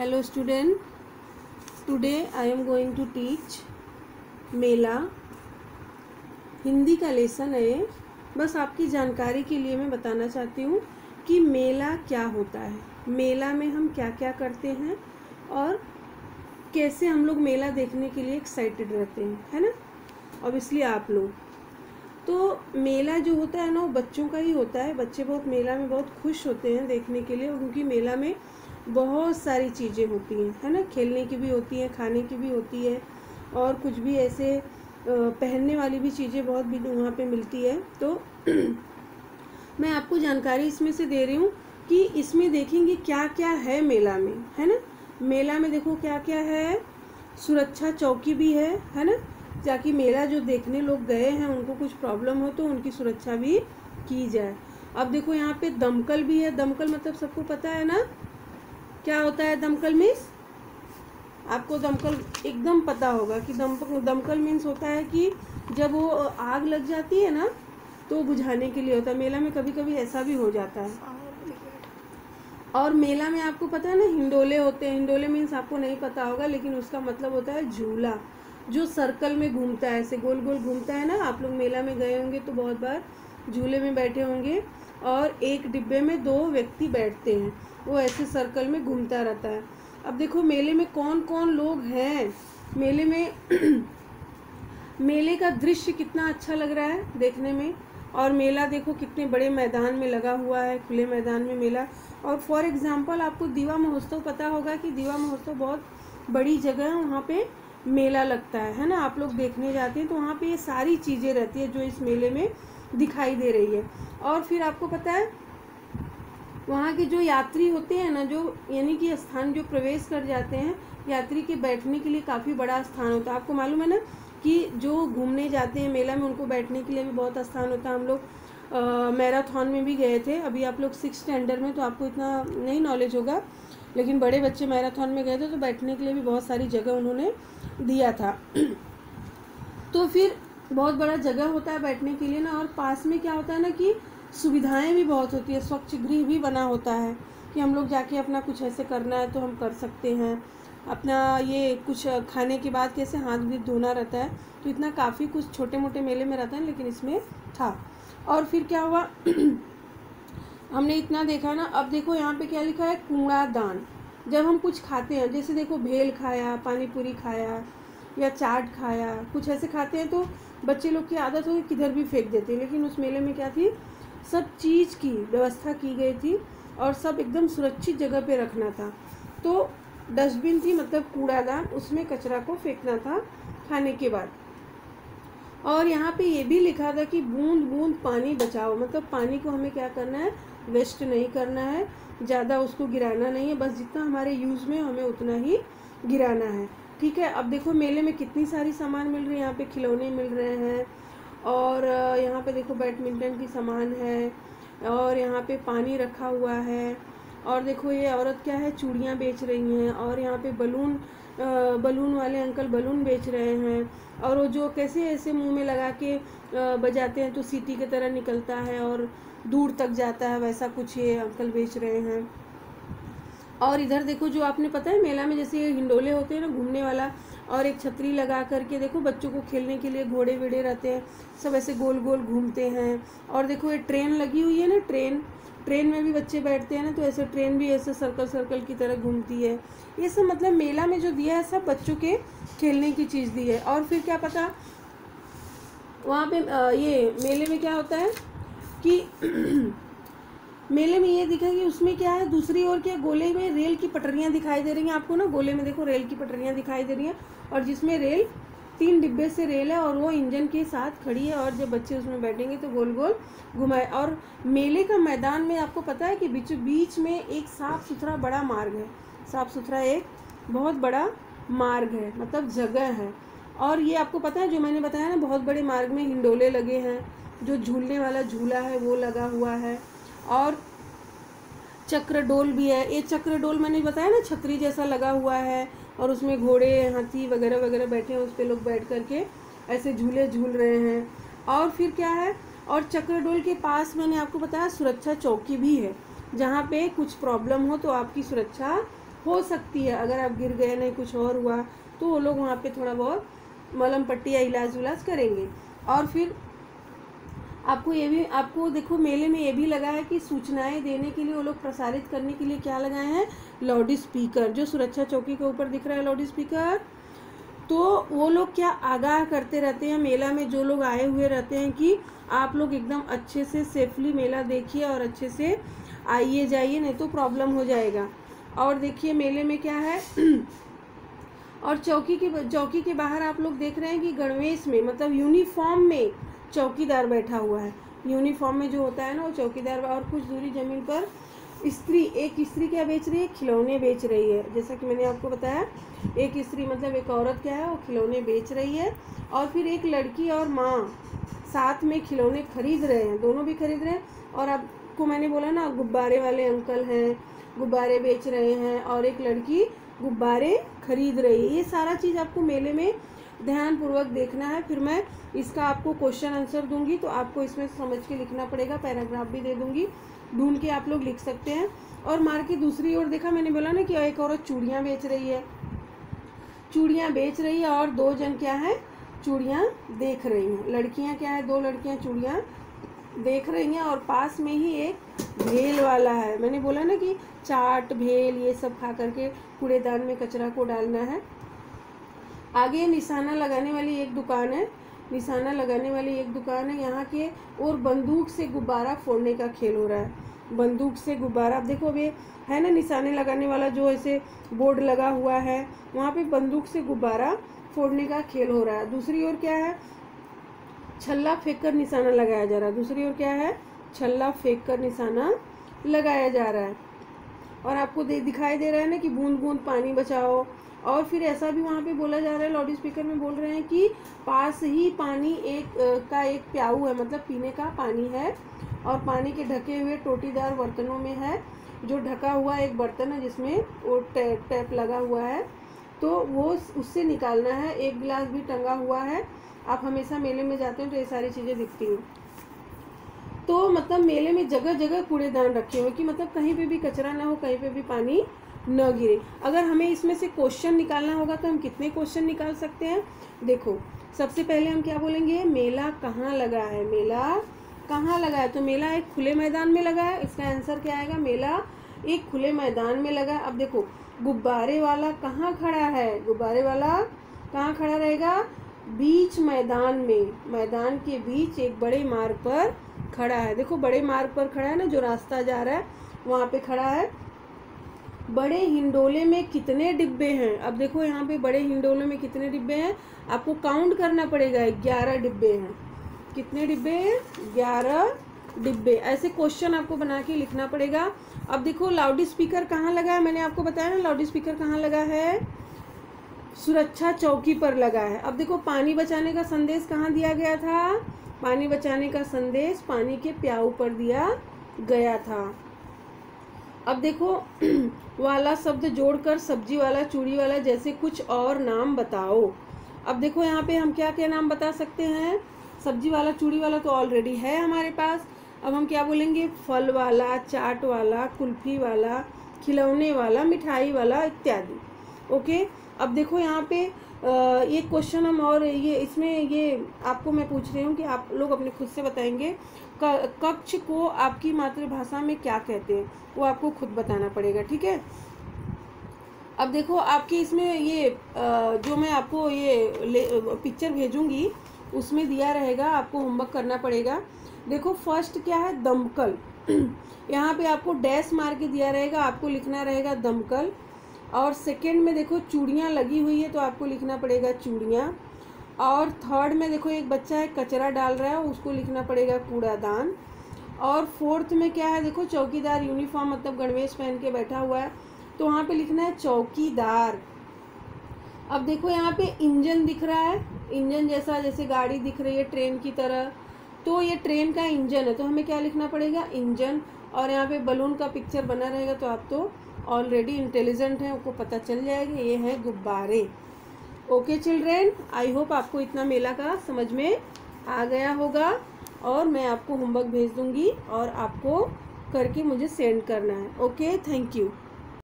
Hello student, today I am going to teach मेला। हिंदी का lesson है। बस आपकी जानकारी के लिए मैं बताना चाहती हूँ कि मेला क्या होता है, मेला में हम क्या क्या करते हैं और कैसे हम लोग मेला देखने के लिए एक्साइटेड रहते हैं, है ना। ऑब्वियसली आप लोग तो मेला जो होता है ना वो बच्चों का ही होता है। बच्चे बहुत मेला में बहुत खुश होते हैं देखने के लिए, क्योंकि मेला में बहुत सारी चीज़ें होती हैं, है ना। खेलने की भी होती हैं, खाने की भी होती है और कुछ भी ऐसे पहनने वाली भी चीज़ें बहुत भी वहाँ पे मिलती है। तो मैं आपको जानकारी इसमें से दे रही हूँ कि इसमें देखेंगे क्या क्या है मेला में, है ना। मेला में देखो क्या क्या है। सुरक्षा चौकी भी है ना, ताकि मेला जो देखने लोग गए हैं उनको कुछ प्रॉब्लम हो तो उनकी सुरक्षा भी की जाए। अब देखो यहाँ पे दमकल भी है। दमकल मतलब सबको पता है ना क्या होता है दमकल मीन्स। आपको दमकल एकदम पता होगा कि दमकल मीन्स होता है कि जब वो आग लग जाती है ना तो बुझाने के लिए होता है। मेला में कभी कभी ऐसा भी हो जाता है। और मेला में आपको पता है ना हिंडोले होते हैं। हिंडोले मीन्स आपको नहीं पता होगा, लेकिन उसका मतलब होता है झूला जो सर्कल में घूमता है, ऐसे गोल गोल घूमता है ना। आप लोग मेला में गए होंगे तो बहुत बार झूले में बैठे होंगे और एक डिब्बे में 2 व्यक्ति बैठते हैं, वो ऐसे सर्कल में घूमता रहता है। अब देखो मेले में कौन कौन लोग हैं मेले में। मेले का दृश्य कितना अच्छा लग रहा है देखने में। और मेला देखो कितने बड़े मैदान में लगा हुआ है, खुले मैदान में मेला। और फॉर एग्जांपल आपको दीवा महोत्सव पता होगा कि दीवा महोत्सव बहुत बड़ी जगह है, वहाँ पे मेला लगता है ना। आप लोग देखने जाते हैं तो वहाँ पे ये सारी चीज़ें रहती है जो इस मेले में दिखाई दे रही है। और फिर आपको पता है वहाँ के जो यात्री होते हैं ना, जो यानी कि स्थान जो प्रवेश कर जाते हैं, यात्री के बैठने के लिए काफ़ी बड़ा स्थान होता है। आपको मालूम है ना कि जो घूमने जाते हैं मेला में उनको बैठने के लिए भी बहुत स्थान होता है। हम लोग मैराथन में भी गए थे। अभी आप लोग 6th स्टैंडर्ड में तो आपको इतना नहीं नॉलेज होगा, लेकिन बड़े बच्चे मैराथन में गए थे तो बैठने के लिए भी बहुत सारी जगह उन्होंने दिया था। तो फिर बहुत बड़ा जगह होता है बैठने के लिए ना। और पास में क्या होता है ना कि सुविधाएं भी बहुत होती है। स्वच्छ गृह भी बना होता है कि हम लोग जाके अपना कुछ ऐसे करना है तो हम कर सकते हैं। अपना ये कुछ खाने के बाद कैसे हाथ भी धोना रहता है, तो इतना काफ़ी कुछ छोटे मोटे मेले में रहता है, लेकिन इसमें था। और फिर क्या हुआ हमने इतना देखा ना। अब देखो यहाँ पे क्या लिखा है, कूड़ादान। जब हम कुछ खाते हैं, जैसे देखो भेल खाया, पानी पूरी खाया या चाट खाया, कुछ ऐसे खाते हैं तो बच्चे लोग की आदत होगी किधर भी फेंक देते हैं। लेकिन उस मेले में क्या थी, सब चीज़ की व्यवस्था की गई थी और सब एकदम सुरक्षित जगह पे रखना था। तो डस्टबिन थी, मतलब कूड़ादान, उसमें कचरा को फेंकना था खाने के बाद। और यहाँ पे ये भी लिखा था कि बूंद बूंद पानी बचाओ, मतलब पानी को हमें क्या करना है, वेस्ट नहीं करना है, ज़्यादा उसको गिराना नहीं है, बस जितना हमारे यूज़ में हमें उतना ही गिराना है, ठीक है। अब देखो मेले में कितनी सारी सामान मिल रही है। यहाँ पे खिलौने मिल रहे हैं और यहाँ पे देखो बैडमिंटन की सामान है और यहाँ पे पानी रखा हुआ है। और देखो ये औरत क्या है, चूड़ियाँ बेच रही हैं। और यहाँ पे बलून वाले अंकल बलून बेच रहे हैं। और वो जो कैसे ऐसे मुंह में लगा के बजाते हैं तो सीटी की तरह निकलता है और दूर तक जाता है, वैसा कुछ ये अंकल बेच रहे हैं। और इधर देखो जो आपने पता है मेला में जैसे हिंडोले होते हैं ना घूमने वाला, और एक छतरी लगा करके देखो बच्चों को खेलने के लिए घोड़े वीड़े रहते हैं, सब ऐसे गोल गोल घूमते हैं। और देखो ये ट्रेन लगी हुई है ना, ट्रेन में भी बच्चे बैठते हैं ना, तो ऐसे ट्रेन भी ऐसे सर्कल सर्कल की तरह घूमती है। ये सब मतलब मेला में जो दिया है सब बच्चों के खेलने की चीज़ दी है। और फिर क्या पता वहाँ पे ये मेले में क्या होता है कि मेले में ये दिखा कि उसमें क्या है, दूसरी ओर क्या गोले में रेल की पटरियाँ दिखाई दे रही हैं आपको ना। गोले में देखो रेल की पटरियाँ दिखाई दे रही हैं और जिसमें रेल 3 डिब्बे से रेल है और वो इंजन के साथ खड़ी है। और जब बच्चे उसमें बैठेंगे तो गोल गोल घुमाए। और मेले का मैदान में आपको पता है कि बीचों बीच में एक साफ़ सुथरा बड़ा मार्ग है। साफ़ सुथरा एक बहुत बड़ा मार्ग है, मतलब जगह है। और ये आपको पता है जो मैंने बताया ना, बहुत बड़े मार्ग में हिंडोले लगे हैं, जो झूलने वाला झूला है वो लगा हुआ है। और चक्रडोल भी है। ये चक्रडोल मैंने बताया ना छतरी जैसा लगा हुआ है और उसमें घोड़े हाथी वगैरह वगैरह बैठे हैं, उस पर लोग बैठ करके ऐसे झूले झूल रहे हैं। और फिर क्या है, और चक्रडोल के पास मैंने आपको बताया सुरक्षा चौकी भी है, जहाँ पे कुछ प्रॉब्लम हो तो आपकी सुरक्षा हो सकती है अगर आप गिर गए नहीं कुछ और हुआ तो वो लोग वहाँ पे थोड़ा बहुत मलहम पट्टी या इलाज विलाज करेंगे। और फिर आपको देखो मेले में ये भी लगा है कि सूचनाएं देने के लिए वो लोग प्रसारित करने के लिए क्या लगाए हैं, लाउड स्पीकर, जो सुरक्षा चौकी के ऊपर दिख रहा है लाउड स्पीकर। तो वो लोग क्या आगाह करते रहते हैं मेला में जो लोग आए हुए रहते हैं कि आप लोग एकदम अच्छे से सेफली मेला देखिए और अच्छे से आइए जाइए, नहीं तो प्रॉब्लम हो जाएगा। और देखिए मेले में क्या है और चौकी के बाहर आप लोग देख रहे हैं कि गणवेश में मतलब यूनिफॉर्म में चौकीदार बैठा हुआ है। यूनिफॉर्म में जो होता है ना वो चौकीदार। और कुछ दूरी जमीन पर एक स्त्री क्या बेच रही है, खिलौने बेच रही है। जैसा कि मैंने आपको बताया एक स्त्री मतलब एक औरत क्या है, वो खिलौने बेच रही है। और फिर एक लड़की और माँ साथ में खिलौने खरीद रहे हैं, दोनों भी खरीद रहे हैं। और आपको मैंने बोला ना गुब्बारे वाले अंकल हैं, गुब्बारे बेच रहे हैं और एक लड़की गुब्बारे खरीद रही है। ये सारा चीज़ आपको मेले में ध्यानपूर्वक देखना है। फिर मैं इसका आपको क्वेश्चन आंसर दूंगी तो आपको इसमें समझ के लिखना पड़ेगा, पैराग्राफ भी दे दूंगी, ढूंढ के आप लोग लिख सकते हैं। और मार की दूसरी ओर देखा मैंने बोला ना कि एक औरत चूड़ियाँ बेच रही है, चूड़ियाँ बेच रही है और दो जन क्या है, चूड़ियाँ देख रही हैं। लड़कियाँ क्या है, दो लड़कियाँ चूड़ियाँ देख रही हैं। और पास में ही एक भेल वाला है। मैंने बोला ना कि चाट भेल ये सब खा करके कूड़ेदान में कचरा को डालना है। आगे निशाना लगाने वाली एक दुकान है, निशाना लगाने वाली एक दुकान है यहाँ के। और बंदूक से गुब्बारा फोड़ने का खेल हो रहा है, बंदूक से गुब्बारा। अब देखो अभी है ना निशाने लगाने वाला जो ऐसे बोर्ड लगा हुआ है, वहाँ पे बंदूक से गुब्बारा फोड़ने का खेल हो रहा है। दूसरी ओर क्या है, छल्ला फेंक कर निशाना लगाया जा रहा है। दूसरी ओर क्या है, छल्ला फेंक कर निशाना लगाया जा रहा है। और आपको दिखाई दे रहा है ना कि बूंद बूंद पानी बचाओ। और फिर ऐसा भी वहाँ पे बोला जा रहा है, लाउड स्पीकर में बोल रहे हैं कि पास ही पानी एक प्याऊ है, मतलब पीने का पानी है। और पानी के ढके हुए टोटीदार बर्तनों में है, जो ढका हुआ एक बर्तन है जिसमें वो टैप लगा हुआ है, तो वो उससे निकालना है। एक गिलास भी टंगा हुआ है। आप हमेशा मेले में जाते हो तो ये सारी चीज़ें दिखती हैं। तो मतलब मेले में जगह जगह कूड़ेदान रखे हुए कि मतलब कहीं पे भी कचरा ना हो, कहीं पे भी पानी न गिरे। अगर हमें इसमें से क्वेश्चन निकालना होगा तो हम कितने क्वेश्चन निकाल सकते हैं। देखो सबसे पहले हम क्या बोलेंगे, मेला कहाँ लगा है, मेला कहाँ लगा है। तो मेला एक खुले मैदान में लगा है, इसका आंसर क्या आएगा, मेला एक खुले मैदान में लगा है। अब देखो गुब्बारे वाला कहाँ खड़ा है, गुब्बारे वाला कहाँ खड़ा रहेगा, बीच मैदान में, मैदान के बीच एक बड़े मार्ग पर खड़ा है। देखो बड़े मार्ग पर खड़ा है ना, जो रास्ता जा रहा है वहाँ पे खड़ा है। बड़े हिंडोले में कितने डिब्बे हैं, अब देखो यहाँ पे बड़े हिंडोले में कितने डिब्बे हैं, आपको काउंट करना पड़ेगा। 11 डिब्बे हैं। कितने डिब्बे हैं, 11 डिब्बे। ऐसे क्वेश्चन आपको बना के लिखना पड़ेगा। अब देखो लाउड स्पीकर कहाँ लगा है, मैंने आपको बताया ना लाउड स्पीकर कहाँ लगा है, सुरक्षा चौकी पर लगा है। अब देखो पानी बचाने का संदेश कहाँ दिया गया था, पानी बचाने का संदेश पानी के प्याऊ पर दिया गया था। अब देखो वाला शब्द जोड़कर सब्जी वाला, चूड़ी वाला जैसे कुछ और नाम बताओ। अब देखो यहाँ पे हम क्या क्या नाम बता सकते हैं, सब्जी वाला चूड़ी वाला तो ऑलरेडी है हमारे पास। अब हम क्या बोलेंगे, फल वाला, चाट वाला, कुल्फी वाला, खिलौने वाला, मिठाई वाला इत्यादि। ओके। अब देखो यहाँ पे ये क्वेश्चन हम और ये इसमें ये आपको मैं पूछ रही हूँ कि आप लोग अपने खुद से बताएंगे कक्ष को आपकी मातृभाषा में क्या कहते हैं, वो आपको खुद बताना पड़ेगा। ठीक है। अब देखो आपके इसमें ये जो मैं आपको ये पिक्चर भेजूंगी उसमें दिया रहेगा, आपको होमवर्क करना पड़ेगा। देखो फर्स्ट क्या है, दमकल। यहाँ पे आपको डैश मार के दिया रहेगा, आपको लिखना रहेगा दमकल। और सेकंड में देखो चूड़ियाँ लगी हुई है तो आपको लिखना पड़ेगा चूड़ियाँ। और थर्ड में देखो एक बच्चा है कचरा डाल रहा है, उसको लिखना पड़ेगा कूड़ादान। और फोर्थ में क्या है, देखो चौकीदार यूनिफॉर्म मतलब गणवेश पहन के बैठा हुआ है, तो वहाँ पे लिखना है चौकीदार। अब देखो यहाँ पे इंजन दिख रहा है, इंजन जैसा जैसे गाड़ी दिख रही है ट्रेन की तरह, तो ये ट्रेन का इंजन है, तो हमें क्या लिखना पड़ेगा, इंजन। और यहाँ पे बलून का पिक्चर बना रहेगा, तो आप तो ऑलरेडी इंटेलिजेंट हैं, आपको पता चल जाएगा ये है गुब्बारे। ओके चिल्ड्रेन, आई होप आपको इतना मेला का समझ में आ गया होगा। और मैं आपको होमवर्क भेज दूंगी और आपको करके मुझे सेंड करना है। Okay, thank you.